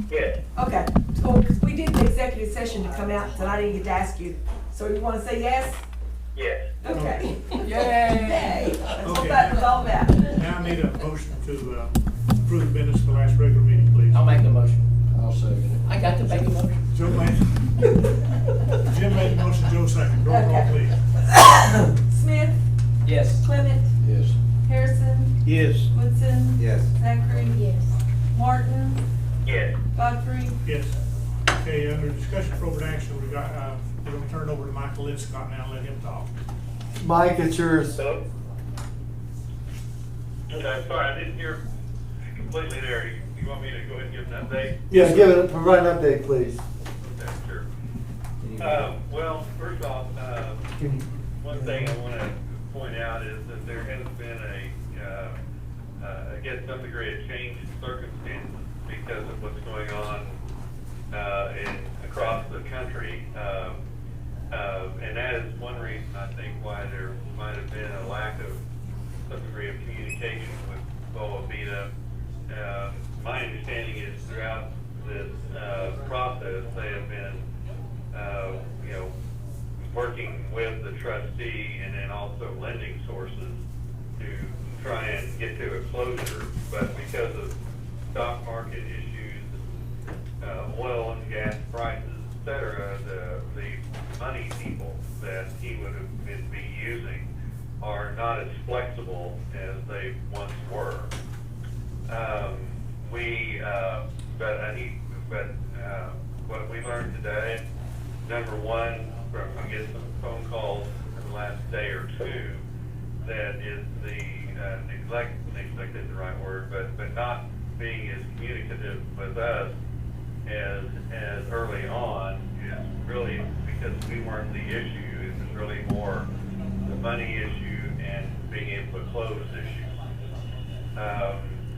Yes. Okay, cool, because we did the executive session to come out, and I didn't get to ask you. So you want to say yes? Yes. Okay. Yay! Yay, that's what Okay. that was all about. Now I need a motion to approve the minutes of the last regular meeting, please. I'll make the motion. I'll second it. I got to make a motion. Joe made, Jim made the motion, Joe second. Roll call, Okay. please. Smith, Yes. Clement, Yes. Harrison, Yes. Woodson, Yes. Zachary, Yes. Martin, Yes. Godfrey. Yes. Okay, under discussion appropriate action, we got, we're gonna turn it over to Michael Linscott now and let him talk. Mike, it's yours. Hello? Okay, sorry, I didn't hear completely there. You want me to go ahead and give an update? Yeah, provide an update, please. Okay, sure. Well, first off, one thing I want to point out is that there has been I guess some degree of change in circumstances because of what's going on across the country. And that is one reason I think why there might have been a lack of some degree of communication with Boa Vita. My understanding is throughout this process, they have been, working with the trustee and then also lending sources to try and get to a closure. But because of stock market issues, oil and gas prices, et cetera, the money people that he would have been using are not as flexible as they once were. What we learned today, number one, from I guess some phone calls in the last day or two, that is the neglect is the right word, but not being as communicative with us as early on is really because we weren't the issue. It was really more the money issue and being able to close issues.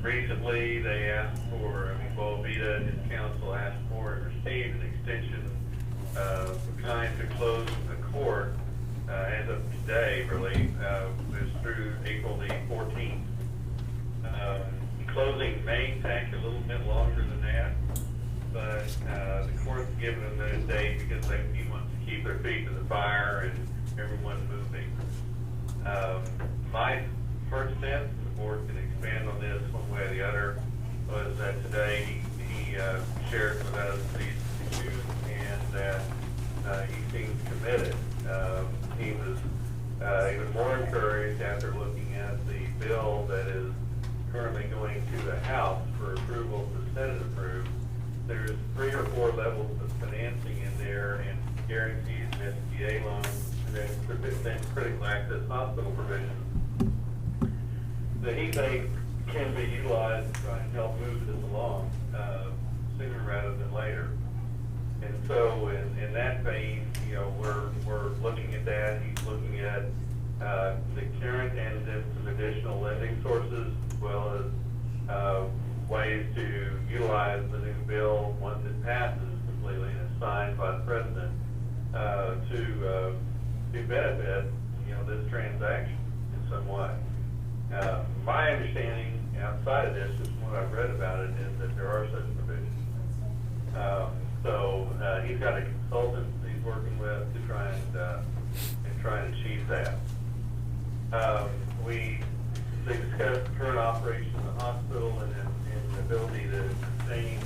Recently, they asked for, Boa Vita and his counsel asked for and received an extension of time to close the court as of today, really, is through April the 14th. Closing may take a little bit longer than that, but the court's given them that date because he wants to keep their feet to the fire and everyone moving. My first sense, and the board can expand on this one way or the other, was that today he shared with us these issues and that he seems committed. He was even more encouraged after looking at the bill that is currently going to the House for approval, the Senate approved. There's 3 or 4 levels of financing in there and guarantees and SBA loans and then critical access hospital provisions that he thinks can be utilized to try and help move this along sooner rather than later. And so in that vein, we're looking at that. He's looking at the current and then some additional lending sources, as well as ways to utilize the new bill once it passes completely and is signed by the president to benefit this transaction in some way. My understanding outside of this, just what I've read about it, is that there are such provisions. So he's got a consultant he's working with to try and achieve that. We discussed the current operation of the hospital and the ability to sustain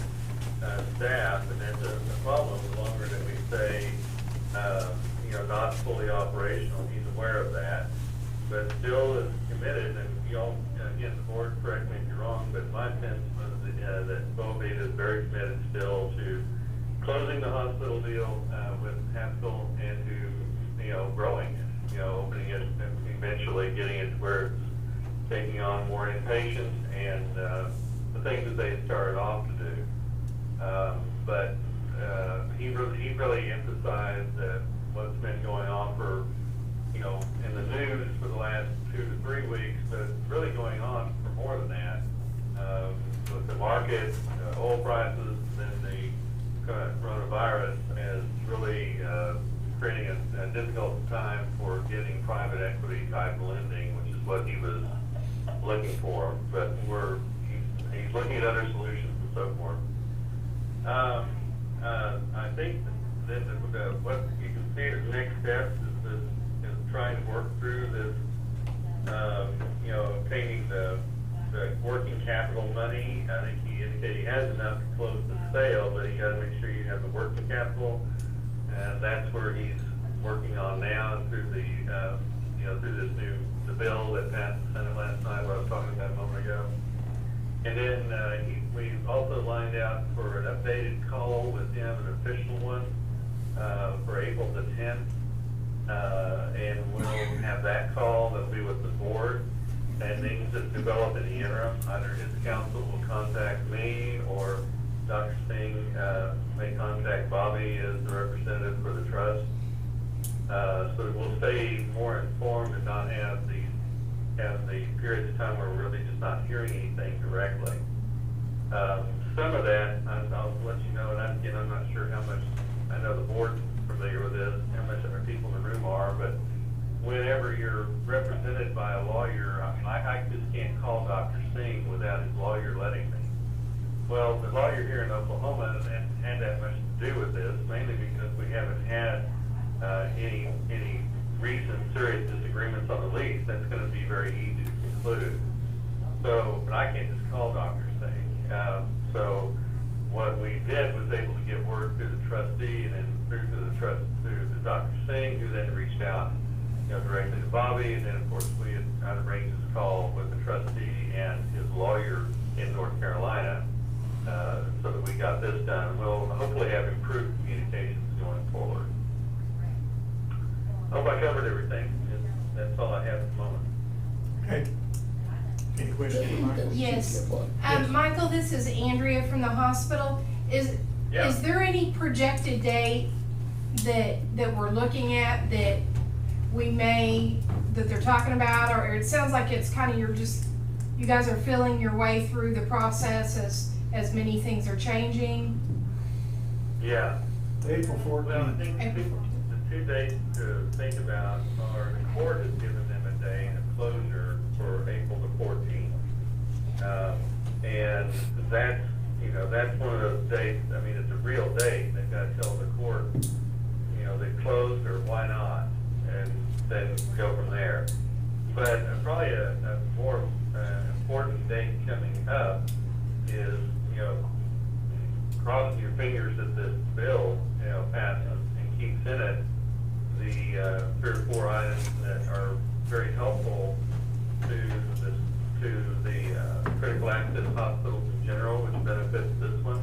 staff, and that's a problem the longer that we stay, not fully operational. He's aware of that, but still is committed. And again, the board, correct me if you're wrong, but my sense was that Boa Vita is very committed still to closing the hospital deal with Haskell and to growing it, opening it and eventually getting it to where it's taking on more inpatients and the things that they started off to do. But he really emphasized that what's been going on for in the news for the last 2 to 3 weeks, but it's really going on for more than that. With the market, oil prices, and the coronavirus is really creating a difficult time for getting private equity type lending, which is what he was looking for. But he's looking at other solutions and so forth. I think that what you can see as next steps is trying to work through this, obtaining the working capital money. I think he indicated he has enough to close the sale, but you gotta make sure you have the working capital. And that's where he's working on now through the, through the bill that passed the Senate last night, what I was talking about a moment ago. And then we've also lined out for an updated call with him, an official one, for April the 10th. And we'll have that call, that'll be with the board. And things that develop in the interim, either his counsel will contact me or Dr. Singh may contact Bobby as the representative for the trust. So that we'll stay more informed and not have the periods of time where we're really just not hearing anything directly. Some of that, I'll let you know, and again, I'm not sure how much, I know the board's familiar with this, how much other people in the room are, but whenever you're represented by a lawyer, I just can't call Dr. Singh without his lawyer letting me. Well, the lawyer here in Oklahoma hasn't had that much to do with this, mainly because we haven't had any recent serious disagreements on the lease. That's going to be very easy to conclude. So, but I can't just call Dr. Singh. So what we did was able to get word through the trustee and then through to Dr. Singh, who then reached out, directly to Bobby, and then of course we had arranged this call with the trustee and his lawyer in North Carolina, so that we got this done. We'll hopefully have improved communications going forward. I hope I covered everything. That's all I have at the moment. Okay. Any questions for Michael? Yes. Michael, this is Andrea from the hospital. Is there any projected date that we're looking at that they're talking about, or it sounds like it's kind of you guys are feeling your way through the process as many things are changing? Yeah. April 14th. Well, I think the two dates to think about are the court has given them a day of closure for April the 14th. And that's one of those dates, I mean, it's a real date. They've got to tell the court, they closed or why not, and then go from there. But probably a more important date coming up is, crossing your fingers that this bill, passes and keeps in it the 3 or 4 items that are very helpful to the critical access hospitals in general, which benefits this one,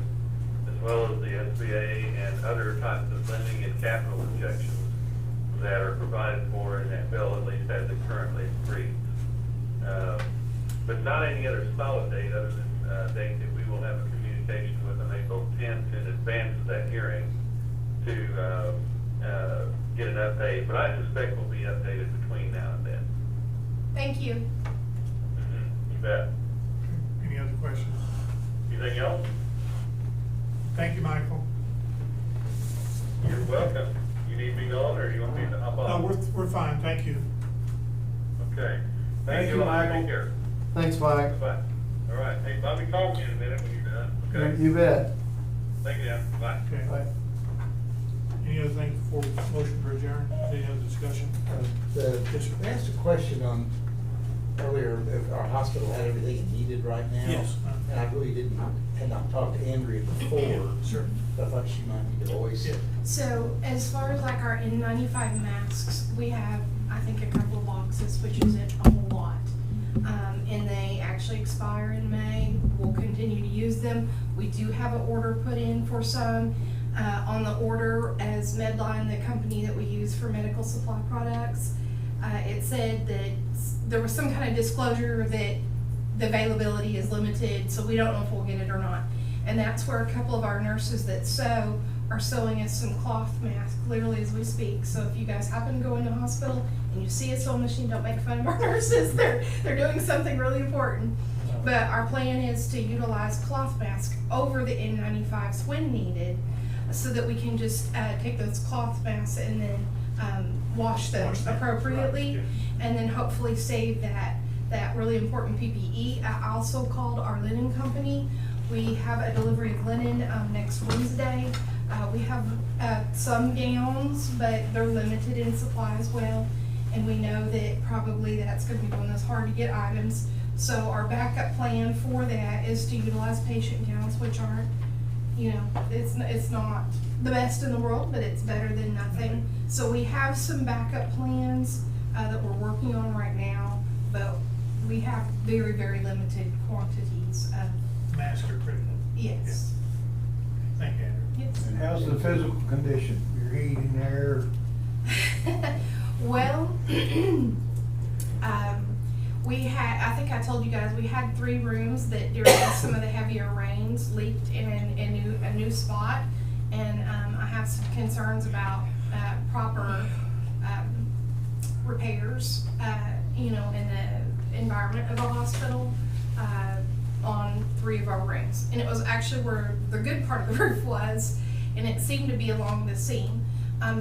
as well as the SBA and other types of lending and capital injections that are provided for in that bill, at least as it currently reads. But not any other solid date other than a date that we will have a communication with on April 10th in advance of that hearing to get an update. But I suspect we'll be updated between now and then. Thank you. You bet. Any other questions? Anything else? Thank you, Michael. You're welcome. You need me on, or you want me to hop No, on? we're fine, thank you. Okay. Thank you, all. Michael. Take care. Thanks, Mike. Bye. All right. Hey, Bobby, call me in a minute when you're done. Okay. You bet. Thank you. Dan. Bye. Okay. Bye. Any other thing before motion for adjourn? Any other discussion? Yes, sir. I asked a question on earlier, if our hospital had everything it needed right now. Yes. And I really had not talked to Andrea before. Sure. But I thought she might need to voice. Yeah. So as far as like our N95 masks, we have, I think, a couple of boxes, which isn't a whole lot. And they actually expire in May. We'll continue to use them. We do have an order put in for some. On the order, as Medline, the company that we use for medical supply products, it said that there was some kind of disclosure that the availability is limited, so we don't know if we'll get it or not. And that's where a couple of our nurses that sew are sewing us some cloth masks, literally as we speak. So if you guys happen to go into the hospital and you see a sewing machine, don't make fun of our nurses. They're doing something really important. But our plan is to utilize cloth masks over the N95s when needed, so that we can just take those cloth masks and then wash them appropriately, Right, yeah. and then hopefully save that really important PPE. I also called our linen company. We have a delivery of linen, next Wednesday. We have, some gowns, but they're limited in supply as well. And we know that probably that's gonna be one of those hard to get items. So our backup plan for that is to utilize patient gowns, which aren't, you know, it's not the best in the world, but it's better than nothing. So we have some backup plans, that we're working on right now, but we have very, very limited quantities of, Mask are critical. yes. Thank you, Andrew. Yes. And how's the physical condition? Your heating, air? Well, we had, I think I told you guys, we had 3 rooms that during some of the heavier rains leaked in a new spot. And, I have some concerns about, proper, repairs, you know, in the environment of a hospital, on 3 of our rooms. And it was actually where the good part of the roof was, and it seemed to be along the seam.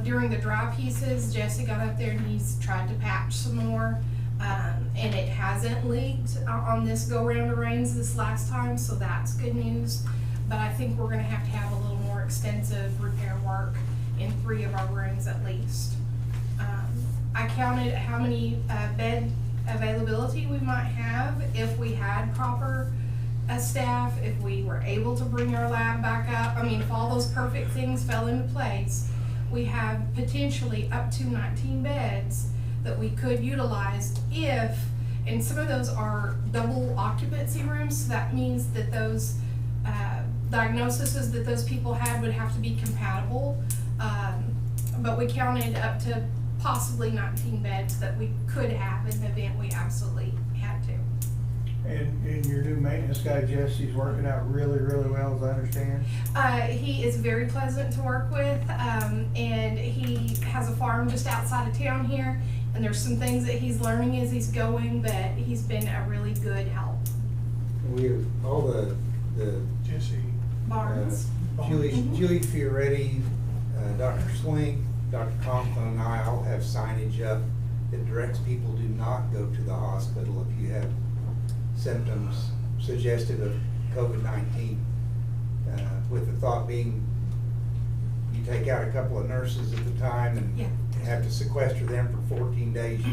During the dry pieces, Jesse got up there and he's tried to patch some more, and it hasn't leaked on this go-round of rains this last time, so that's good news. But I think we're gonna have to have a little more extensive repair work in 3 of our rooms at least. I counted how many bed availability we might have if we had proper staff, if we were able to bring our lab back up. I mean, if all those perfect things fell into place, we have potentially up to 19 beds that we could utilize if, and some of those are double occupancy rooms, so that means that those diagnoses that those people had would have to be compatible. But we counted up to possibly 19 beds that we could have in the event we absolutely had to. And your new maintenance guy, Jesse's working out really, really well, as I understand? He is very pleasant to work with, and he has a farm just outside of town here, and there's some things that he's learning as he's going, but he's been a really good help. We have all the Jesse. Barnes. Julie Mhm. Fioretti, Dr. Swink, Dr. Conklin, and I all have signage up that directs people do not go to the hospital if you have symptoms suggestive of COVID-19. With the thought being, you take out a couple of nurses at the time and Yeah. have to sequester them for 14 days,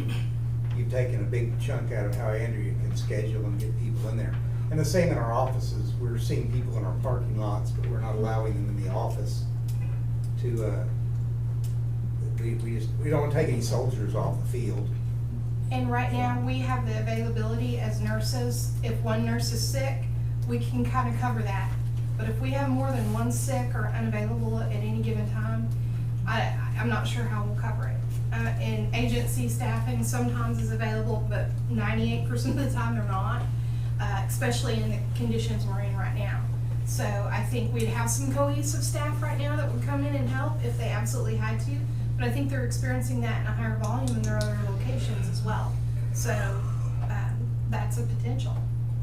you've taken a big chunk out of how Andrea can schedule and get people in there. And the same in our offices. We're seeing people in our parking lots, but we're not allowing them in the office to, we don't want to take any soldiers off the field. And right now, we have the availability as nurses. If one nurse is sick, we can kind of cover that. But if we have more than one sick or unavailable at any given time, I'm not sure how we'll cover it. And agency staffing sometimes is available, but 98% of the time they're not, especially in the conditions we're in right now. So I think we'd have some cohesive staff right now that would come in and help if they absolutely had to. But I think they're experiencing that in a higher volume in their other locations as well. So that's a potential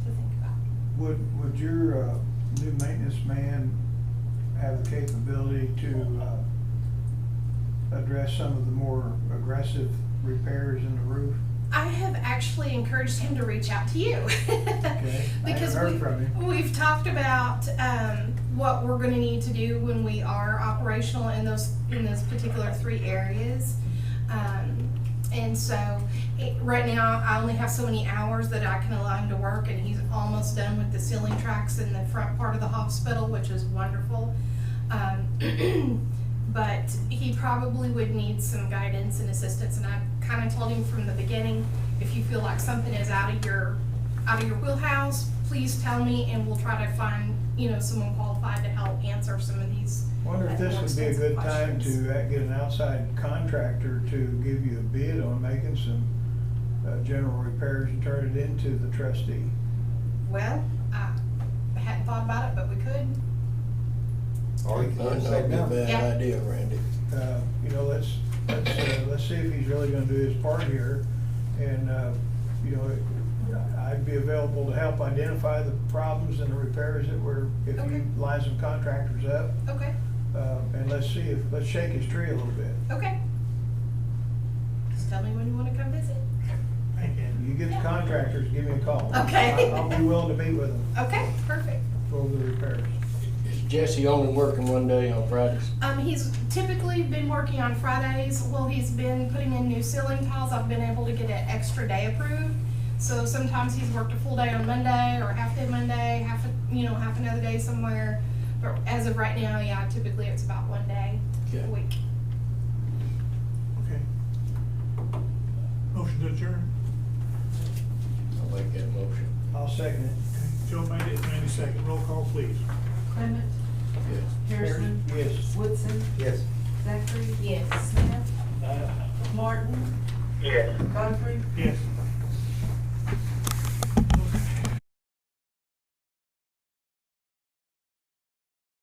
to think about. Would your new maintenance man have the capability to address some of the more aggressive repairs in the roof? I have actually encouraged him to reach out to you. Okay. Because I haven't heard from him. we've talked about what we're gonna need to do when we are operational in those particular 3 areas. And so, right now, I only have so many hours that I can allow him to work, and he's almost done with the ceiling tracks in the front part of the hospital, which is wonderful. But he probably would need some guidance and assistance, and I kind of told him from the beginning, if you feel like something is out of your wheelhouse, please tell me, and we'll try to find, someone qualified to help answer some of these. Wonder if this more would be a extensive good time questions. to get an outside contractor to give you a bid on making some general repairs and turn it into the trustee. Well, I hadn't thought about it, but we could. All you can do Might is not say be a no. bad Yeah. idea, Randy. Let's see if he's really gonna do his part here. And, I'd be available to help identify the problems and the repairs if Okay. you line some contractors up. Okay, And let's shake his tree a little bit. okay. Just tell me when you want to come visit. Thank you. You get the contractors, give me a call. Okay. I'll be willing to meet with them. Okay, perfect. We'll the repairs. Is Jesse only working one day on Fridays? He's typically been working on Fridays. Well, he's been putting in new ceiling tiles. I've been able to get an extra day approved. So sometimes he's worked a full day on Monday or half day Monday, half another day somewhere. But as of right now, yeah, typically it's about 1 day Okay. a week. Okay. Motion to adjourn. I'll make that motion. I'll second it. Okay. Joe made it, Randy second. Roll call, please. Clement, Yes. Harrison, Yes. Woodson, Yes. Zachary. Yes. Smith, Martin, Yes. Godfrey, Yes.